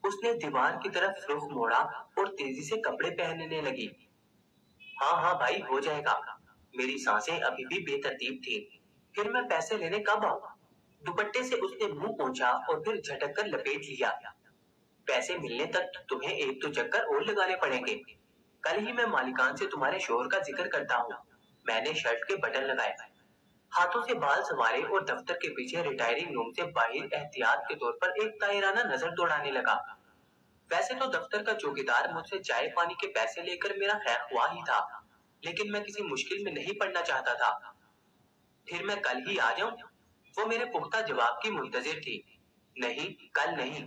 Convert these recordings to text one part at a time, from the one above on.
उसने दीवार की तरफ रुख मोड़ा और तेजी से कपड़े पहनने लगी। हाँ हाँ भाई, हो जाएगा। मेरी सांसें अभी भी बेतरतीब थी। फिर मैं पैसे लेने कब आऊं? दुपट्टे से उसने मुंह पोंछा और फिर झटक कर लपेट लिया। पैसे मिलने तक तुम्हें एक दो चक्कर और लगाने पड़ेंगे। कल ही मैं मालिकान से तुम्हारे शोहर का जिक्र करता हूँ। मैंने शर्ट के बटन लगाए, हाथों से बाल संवारे और दफ्तर के पीछे रिटायरिंग रूम से बाहर एहतियात के तौर पर एक तायराना नजर दौड़ाने लगा। वैसे तो दफ्तर का चौकीदार मुझसे चाय पानी के पैसे लेकर मेरा खैरख्वाह ही था, लेकिन मैं किसी मुश्किल में नहीं पड़ना चाहता था। फिर मैं कल ही आ जाऊं? वो मेरे पुख्ता जवाब की मुंतजिर थी। नहीं, कल नहीं।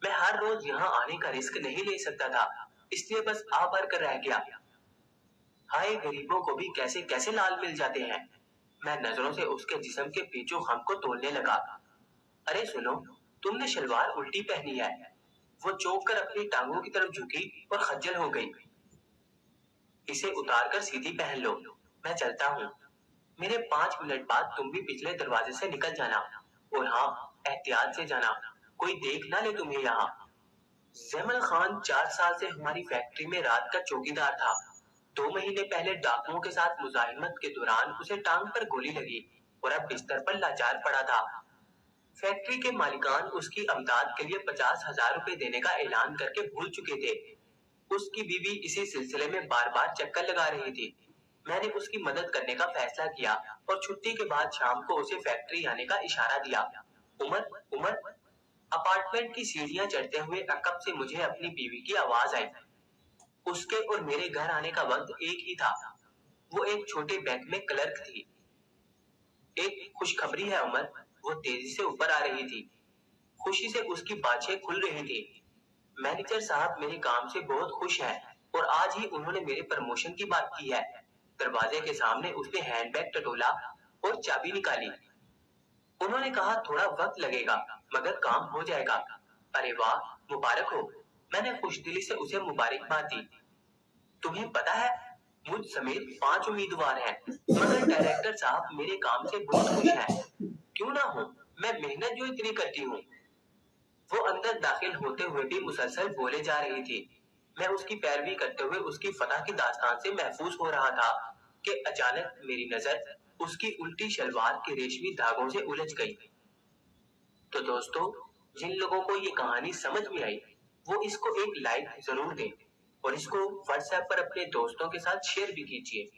मैं हर रोज यहाँ आने का रिस्क नहीं ले सकता था, इसलिए बस आ भर कर रह गया। हाय, गरीबों को भी कैसे कैसे लाल मिल जाते हैं। मैं नजरों से उसके जिस्म के पीछू हम को तोलने लगा। अरे सुनो, तुमने शलवार उल्टी पहनी है। वो चौंक कर अपनी टांगों की तरफ झुकी और खज्जल हो गई। इसे उतार कर सीधी पहन लो। मैं चलता हूँ। मेरे 5 मिनट बाद तुम भी पिछले दरवाजे से निकल जाना। और हाँ, एहतियात से जाना, कोई देख ना ले तुम्हें यहाँ। जैमल खान 4 साल से हमारी फैक्ट्री में रात का चौकीदार था। 2 महीने पहले डाकुओं के साथ मुजाहिमत के दौरान उसे टांग पर गोली लगी और अब बिस्तर पर लाचार पड़ा था। फैक्ट्री के मालिकान उसकी अमदाद के लिए 50,000 रुपए देने का ऐलान करके भूल चुके थे। उसकी बीवी इसी सिलसिले में बार बार चक्कर लगा रही थी। मैंने उसकी मदद करने का फैसला किया और छुट्टी के बाद शाम को उसे फैक्ट्री आने का इशारा दिया। उमर, उमर। अपार्टमेंट की सीढ़ियां चढ़ते हुए अकब से मुझे अपनी बीवी की आवाज आई। उसके और मेरे घर आने का वक्त एक ही था। वो एक छोटे बैंक में क्लर्क थी। एक खुशखबरी है उमर। वो तेजी से ऊपर आ रही थी। खुशी से उसकी बाछें खुल रही थी। मैनेजर साहब मेरे काम से बहुत खुश हैं और आज ही उन्होंने मेरे प्रमोशन की बात की है। दरवाजे के सामने उसने हैंडबैग टटोला और चाबी निकाली। उन्होंने कहा थोड़ा वक्त लगेगा, मगर काम हो जाएगा। अरे वाह, मुबारक हो। मैंने खुशदिली से उसे मुबारकबाद दी। तुम्हें पता है, मुझ समेत 5 उम्मीदवार हैं, मगर डायरेक्टर साहब मेरे काम से बहुत खुश हैं। क्यों ना हो, मैं मेहनत जो इतनी करती हूँ। वो अंदर दाखिल होते हुए भी मुसलसल बोले जा रही थी। मैं उसकी पैरवी करते हुए उसकी फतह की दास्तान से महफूज हो रहा था कि अचानक मेरी नजर उसकी उल्टी शलवार के रेशमी धागों से उलझ गई। तो दोस्तों, जिन लोगों को ये कहानी समझ में आई, वो इसको एक लाइक जरूर दें और इसको व्हाट्सएप पर अपने दोस्तों के साथ शेयर भी कीजिए।